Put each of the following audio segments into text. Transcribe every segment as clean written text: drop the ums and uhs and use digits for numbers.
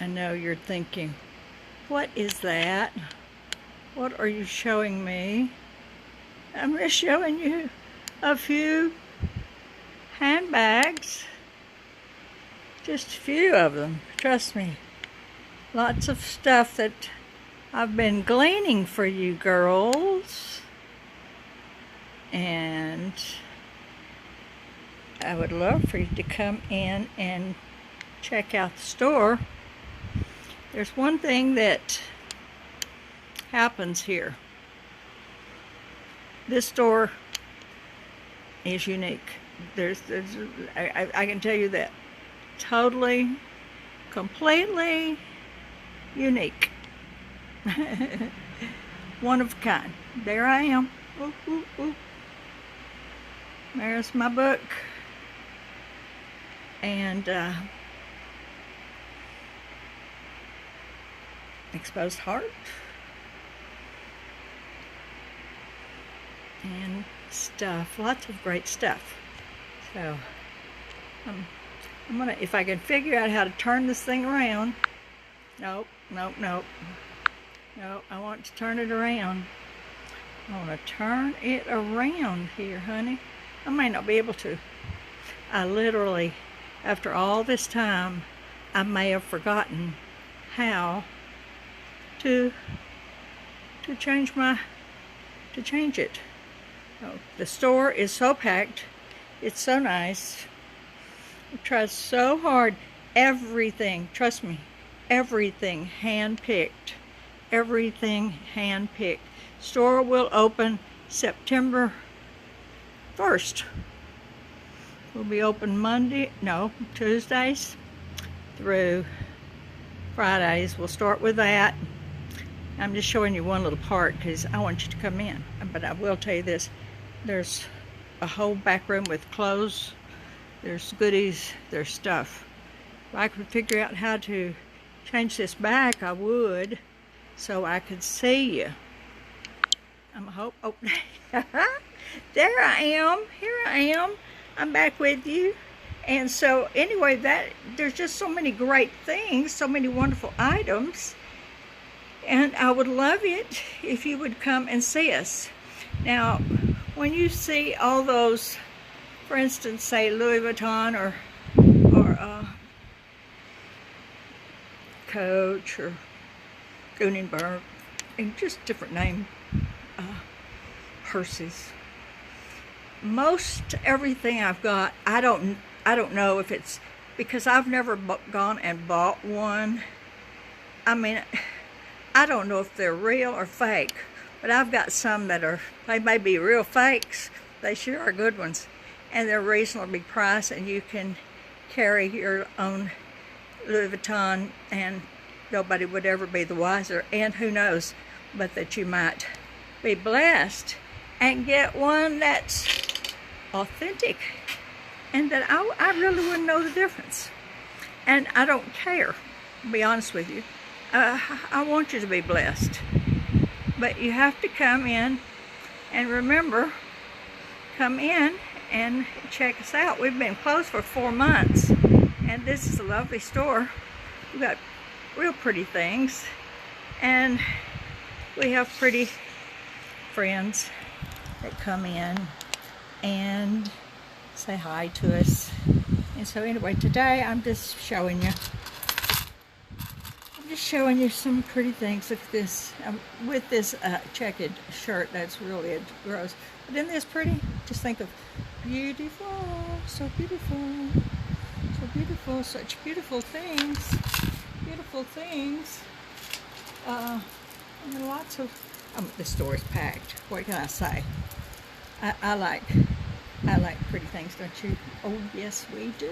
I know you're thinking, what is that? What are you showing me? I'm just showing you a few handbags. Just a few of them, trust me. Lots of stuff that I've been gleaning for you girls. And I would love for you to come in and check out the store. There's one thing that happens here. This store is unique. I can tell you that. Totally, completely unique. One of a kind. There I am. Ooh, ooh, ooh. There's my book. And Exposed Heart. And stuff. Lots of great stuff. So, I'm gonna, if I can figure out how to turn this thing around. Nope, nope, nope. No, I want to turn it around. I want to turn it around here, honey. I may not be able to. I literally, after all this time, I may have forgotten how to change it. Oh, the store is so packed. It's so nice. I tried so hard. Everything, trust me, everything hand-picked. Everything hand-picked. Store will open September 1st. We'll be open Tuesdays through Fridays. We'll start with that. I'm just showing you one little part because I want you to come in. But I will tell you this. There's a whole back room with clothes. There's goodies. There's stuff. If I could figure out how to change this back, I would, so I could see you. Oh, there I am. Here I am. I'm back with you. And so anyway, there's just so many great things, so many wonderful items. And I would love it if you would come and see us. Now, when you see all those, for instance, say Louis Vuitton or Coach or Gutenberg, and just different name purses. Most everything I've got, I don't know if it's because I've never gone and bought one. I mean, I don't know if they're real or fake, but I've got some that they may be real fakes. They sure are good ones, and they're reasonably priced, and you can carry your own Louis Vuitton, and nobody would ever be the wiser. And who knows, but that you might be blessed and get one that's authentic, and that I really wouldn't know the difference. And I don't care, to be honest with you. I want you to be blessed, but you have to come in, and remember, come in and check us out. We've been closed for 4 months, and this is a lovely store. We've got real pretty things, and we have pretty friends that come in and say hi to us. And so anyway, today I'm just showing you some pretty things. Look at this, with this checkered shirt that's really gross, but isn't this pretty? Just think of beautiful, so beautiful, so beautiful, such beautiful things, and lots of the store is packed. What can I say? I like pretty things, don't you? Oh yes, we do.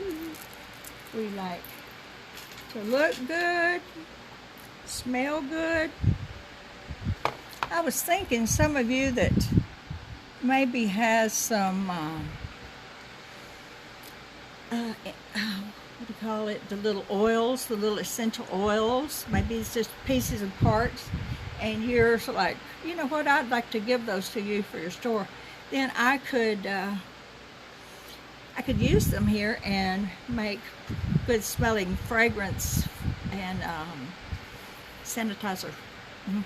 We like to look good, smell good. I was thinking some of you that maybe has some what do you call it, the little oils, the little essential oils, maybe it's just pieces and parts, and you're like, you know what, I'd like to give those to you for your store. Then I could use them here and make good smelling fragrance and sanitizer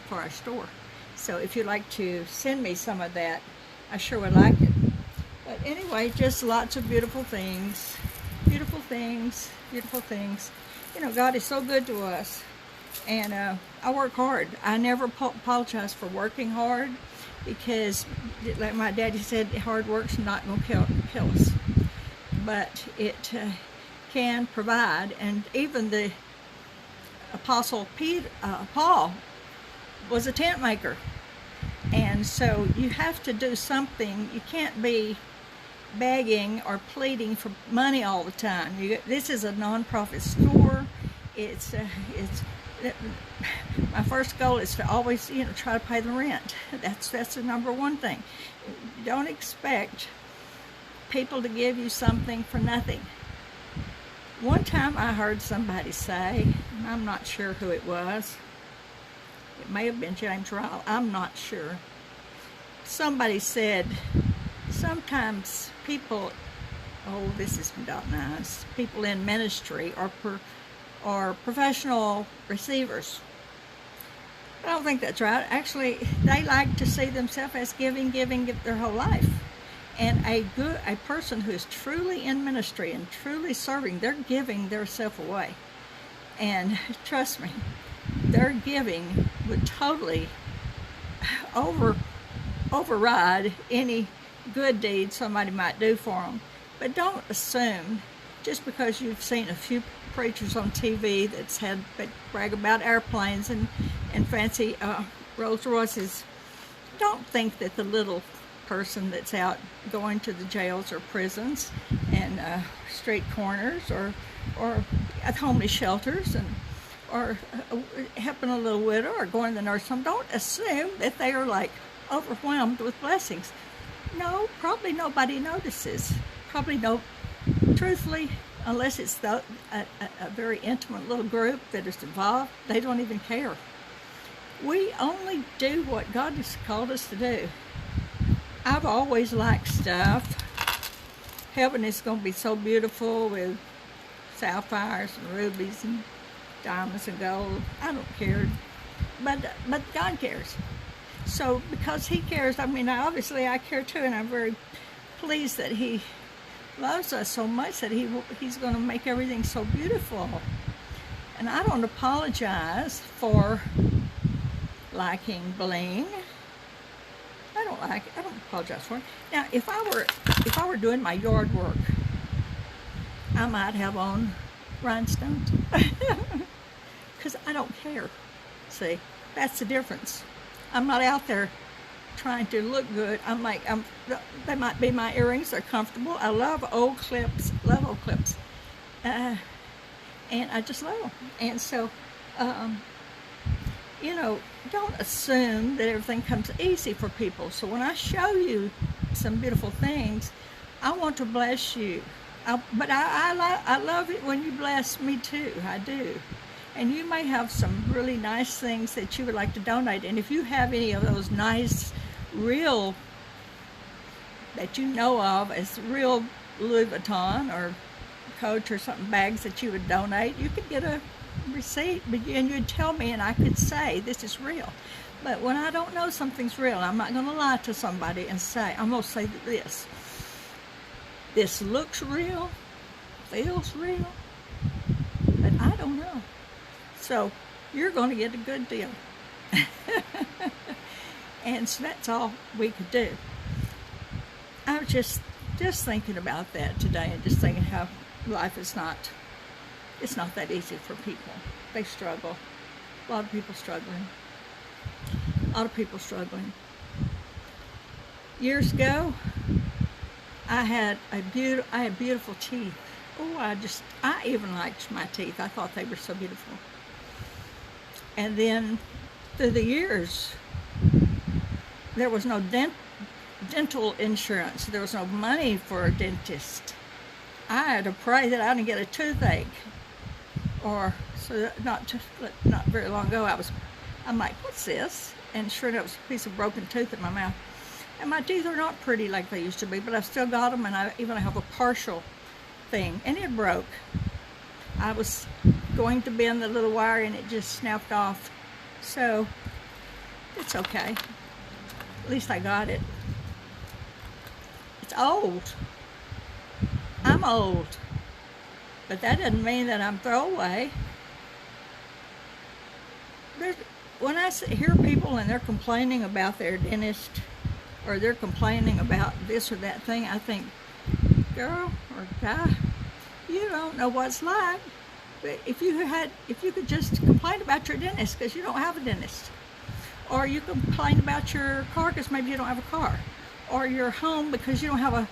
for our store. So if you'd like to send me some of that, I sure would like it. But anyway, just lots of beautiful things. Beautiful things, beautiful things. You know, God is so good to us. And I work hard. I never apologize for working hard, because, like my daddy said, hard work's not going to kill us. But it can provide. And even the Apostle Paul was a tent maker. And so you have to do something. You can't be begging or pleading for money all the time. This is a nonprofit store. It's my first goal is to always, try to pay the rent. That's the number one thing. Don't expect people to give you something for nothing. One time I heard somebody say, I'm not sure who it was. It may have been James Ryle. I'm not sure. Somebody said, sometimes people, this is not nice, people in ministry are professional receivers. I don't think that's right. Actually, they like to see themselves as giving their whole life. And a person who is truly in ministry and truly serving, they're giving their self away. And trust me, their giving would totally override any good deed somebody might do for them. But don't assume, just because you've seen a few preachers on TV that brag about airplanes and fancy Rolls Royces, don't think that the little person that's out going to the jails or prisons and street corners or at homeless shelters or helping a little widow or going to the nursing home, don't assume that they are like overwhelmed with blessings. No, probably nobody notices. Probably truthfully, unless it's a very intimate little group that is involved, they don't even care. We only do what God has called us to do. I've always liked stuff. Heaven is going to be so beautiful with sapphires and rubies and diamonds and gold. I don't care. But God cares. So because He cares, obviously I care too, and I'm very pleased that He loves us so much that He's going to make everything so beautiful. And I don't apologize for liking bling. I don't apologize for it. Now, if I were doing my yard work, I might have on rhinestones, because I don't care. See, that's the difference. I'm not out there trying to look good. They might be my earrings. They're comfortable. I love old clips. And I just love them. And so, don't assume that everything comes easy for people. So when I show you some beautiful things, I want to bless you. But I love it when you bless me too. I do. And you may have some really nice things that you would like to donate. And if you have any of those nice, real, that you know of as real Louis Vuitton or Coach or something bags that you would donate, you could get a receipt and you'd tell me and I could say this is real. But when I don't know something's real, I'm not going to lie to somebody and say, I'm going to say this looks real, feels real, but I don't know. So you're going to get a good deal. And so that's all we could do. I was just thinking about that today, and just thinking how life is it's not that easy for people. They struggle. A lot of people struggling. Years ago, I had beautiful teeth. Oh, I even liked my teeth. I thought they were so beautiful. And then through the years, there was no dental insurance. There was no money for a dentist. I had to pray that I didn't get a toothache. Not very long ago, I'm like, what's this? And sure enough, it was a piece of broken tooth in my mouth. And my teeth are not pretty like they used to be, but I've still got them, and I even have a partial thing. And it broke. I was going to bend the little wire and it just snapped off. So it's okay. At least I got it. It's old. I'm old. But that doesn't mean that I'm throwaway. When I hear people and they're complaining about their dentist, or they're complaining about this or that thing, I think, girl or guy, you don't know what it's like. But if you could just complain about your dentist because you don't have a dentist, or you complain about your car because maybe you don't have a car, or your home because you don't have a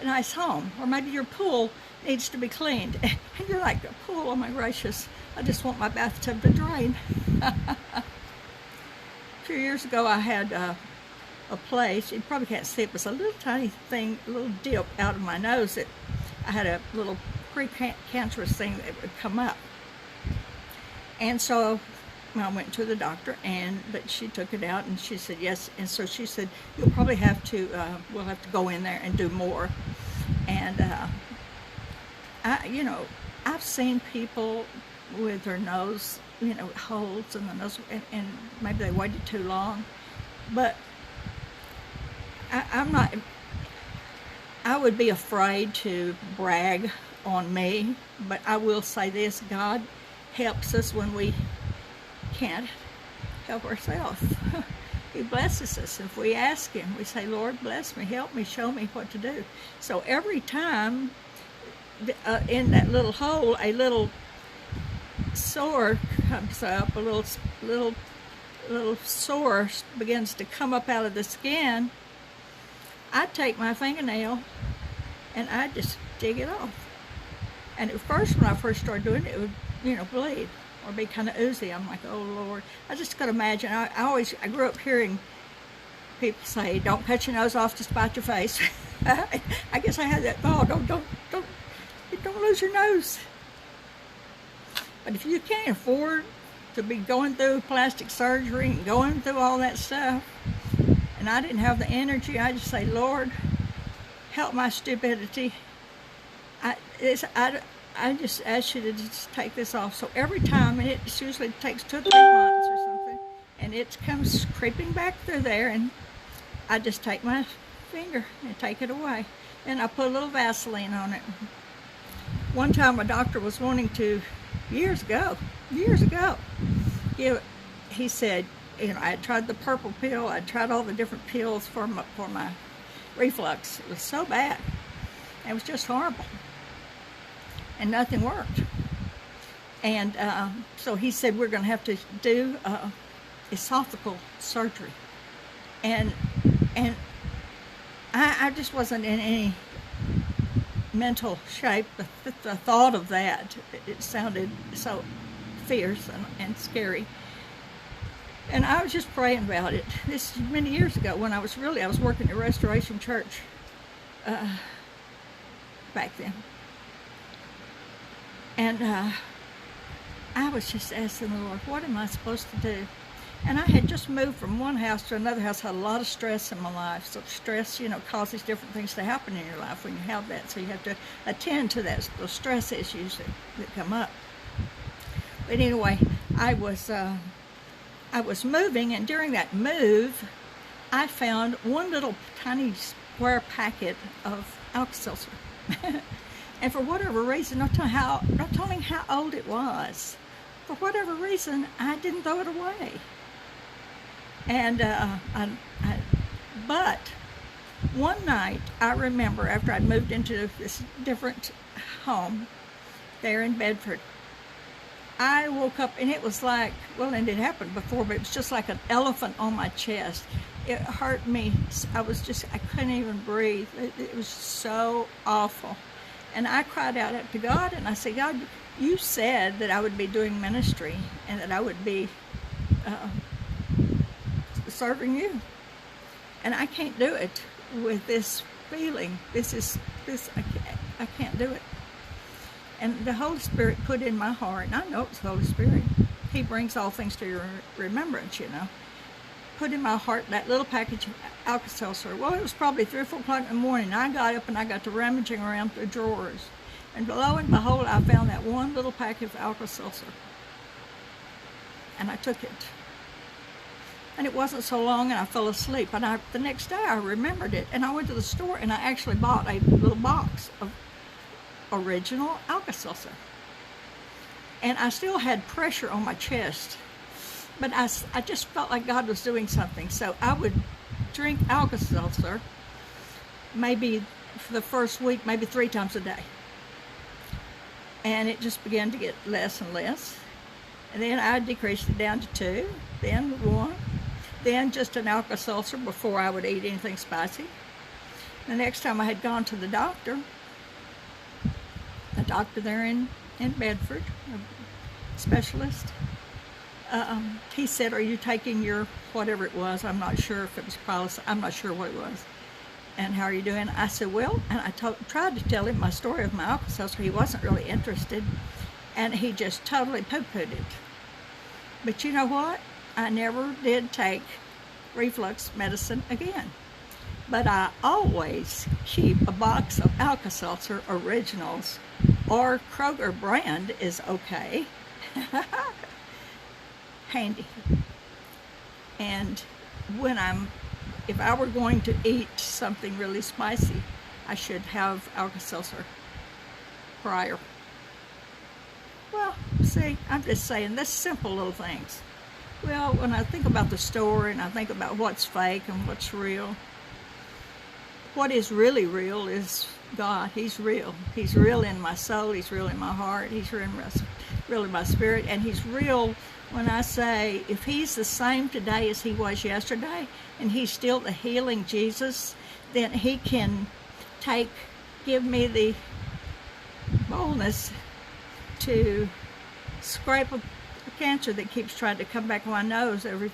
nice home, or maybe your pool needs to be cleaned, and you're like, a pool, oh my gracious, I just want my bathtub to drain. A few years ago I had a place, you probably can't see it, but it's a little tiny thing, a little dip out of my nose that I had a little pre-cancerous thing that would come up. And so I went to the doctor, but she took it out and she said yes. And so she said, you'll probably have to, we'll have to go in there and do more. And I've seen people with their nose, holes in the nose, and maybe they waited too long. But I would be afraid to brag on me, but I will say this: God helps us when we can't help ourselves. He blesses us. If we ask Him, we say, Lord, bless me, help me, show me what to do. So every time in that little hole, a little sore comes up, a little sore begins to come up out of the skin, I take my fingernail and I just dig it off. And at first, when I first started doing it, it would, bleed or be kind of oozy. I'm like, oh Lord. I just could imagine. I grew up hearing people say, don't cut your nose off to spite your face. I guess I had that thought, don't lose your nose. But if you can't afford to be going through plastic surgery and going through all that stuff, and I didn't have the energy, I just say, Lord, help my stupidity. I just ask you to just take this off. So every time, and it usually takes 2 or 3 months or something, and it comes creeping back through there, and I just take my finger and take it away. And I put a little Vaseline on it. One time a doctor was wanting to, years ago, he said, I had tried the purple pill, I tried all the different pills for my reflux. It was so bad. It was just horrible. And nothing worked. And so he said, we're going to have to do esophageal surgery. And I just wasn't in any mental shape. The thought of that, it sounded so fierce and scary. And I was just praying about it. This is many years ago when I was working at Restoration Church back then. And I was just asking the Lord, what am I supposed to do? And I had just moved from one house to another house, had a lot of stress in my life. So stress, causes different things to happen in your life when you have that. So you have to attend to those stress issues that come up. But anyway, I was moving, and during that move, I found one little tiny square packet of Alka-Seltzer. And for whatever reason, not telling how old it was, for whatever reason, I didn't throw it away. And but one night, I remember after I'd moved into this different home there in Bedford, I woke up and it was like, well, and it happened before, but it was just like an elephant on my chest. It hurt me. I couldn't even breathe. It was so awful. And I cried out to God, and I said, God, you said that I would be doing ministry and that I would be serving you. And I can't do it with this feeling. I can't do it. And the Holy Spirit put in my heart, and I know it's the Holy Spirit. He brings all things to your remembrance, Put in my heart that little package of Alka-Seltzer. Well, it was probably 3 or 4 o'clock in the morning. I got up and I got to rummaging around the drawers. And lo and behold, I found that one little pack of Alka-Seltzer. And I took it. And it wasn't so long, and I fell asleep. And the next day, I remembered it. And I went to the store, and I actually bought a little box of original Alka-Seltzer. And I still had pressure on my chest. But I just felt like God was doing something. So I would drink Alka-Seltzer maybe for the first week, maybe 3 times a day. And it just began to get less and less. And then I decreased it down to 2, then 1, then just an Alka-Seltzer before I would eat anything spicy. The next time I had gone to the doctor there in Bedford, a specialist, he said, "Are you taking your whatever it was?" I'm not sure if it was Prilosec. I'm not sure what it was. "And how are you doing?" I said, "Well," and I tried to tell him my story of my Alka-Seltzer. He wasn't really interested, and he just totally poo-pooed it. But you know what? I never did take reflux medicine again. But I always keep a box of Alka-Seltzer Originals, or Kroger brand is okay, handy. And if I were going to eat something really spicy, I should have Alka-Seltzer prior. Well, see, I'm just saying, this simple little things. Well, when I think about the store and I think about what's fake and what's real, what is really real is God. He's real. He's real in my soul. He's real in my heart. He's real in my spirit. And He's real when I say, if He's the same today as He was yesterday, and He's still the healing Jesus, then He can give me the boldness to scrape a cancer that keeps trying to come back on my nose every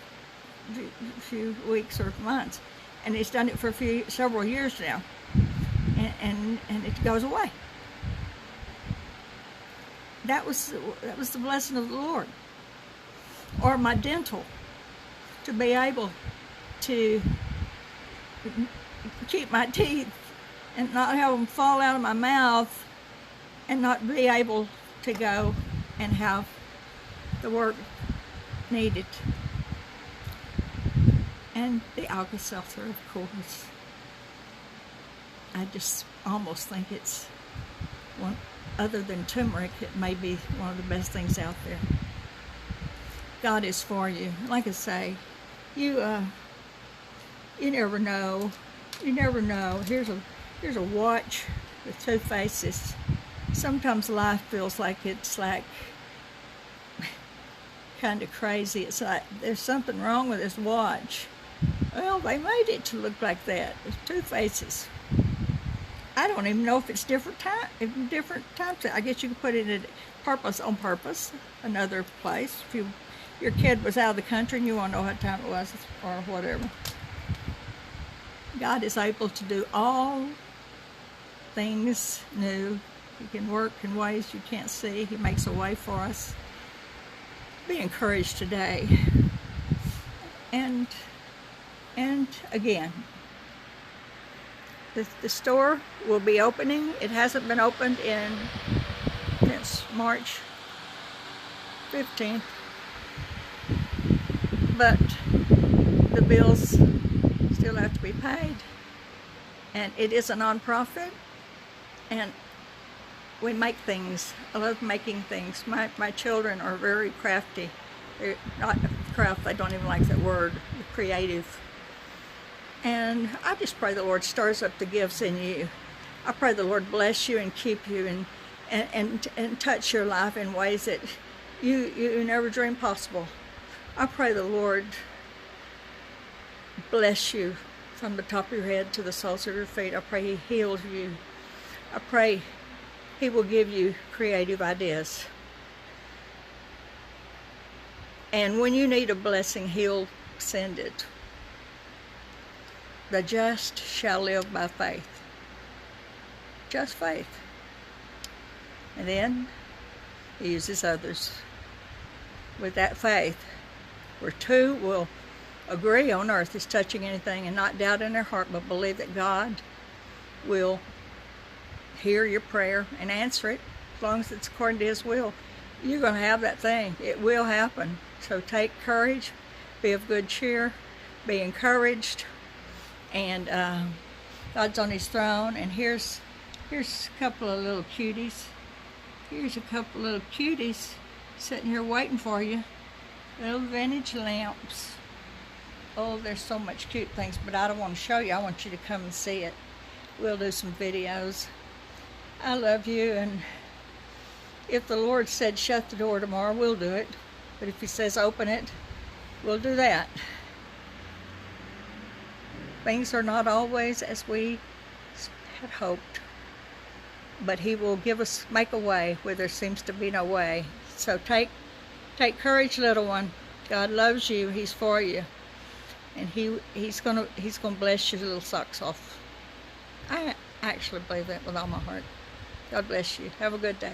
few weeks or months. And He's done it for several years now. And it goes away. That was the blessing of the Lord. Or my dental, to be able to keep my teeth and not have them fall out of my mouth, and not be able to go and have the work needed. And the Alka-Seltzer, of course. I just almost think it's one, other than turmeric, it may be one of the best things out there. God is for you. Like I say, you never know. You never know. Here's a watch with 2 faces. Sometimes life feels like it's like kind of crazy. It's like there's something wrong with this watch. Well, they made it to look like that. There's 2 faces. I don't even know if it's different times. I guess you could put it on purpose, another place. If your kid was out of the country and you want to know what time it was or whatever. God is able to do all things new. He can work in ways you can't see. He makes a way for us. Be encouraged today. And again, the store will be opening. It hasn't been opened since March 15th. But the bills still have to be paid. And it is a nonprofit. And we make things. I love making things. My children are very crafty. They're not craft, they don't even like that word, creative. And I just pray the Lord stirs up the gifts in you. I pray the Lord bless you and keep you and touch your life in ways that you never dreamed possible. I pray the Lord bless you from the top of your head to the soles of your feet. I pray He heals you. I pray He will give you creative ideas. And when you need a blessing, He'll send it. The just shall live by faith. Just faith. And then He uses others with that faith. Where 2 will agree on earth is touching anything and not doubt in their heart, but believe that God will hear your prayer and answer it, as long as it's according to His will. You're going to have that thing. It will happen. So take courage, be of good cheer, be encouraged, and God's on His throne. And here's a couple of little cuties. Here's a couple little cuties sitting here waiting for you. Little vintage lamps. Oh, there's so much cute things, but I don't want to show you. I want you to come and see it. We'll do some videos. I love you, and if the Lord said shut the door tomorrow, we'll do it. But if He says open it, we'll do that. Things are not always as we had hoped, but He will make a way where there seems to be no way. So take courage, little one. God loves you. He's for you, and He's gonna bless your little socks off. I actually believe that with all my heart. God bless you. Have a good day.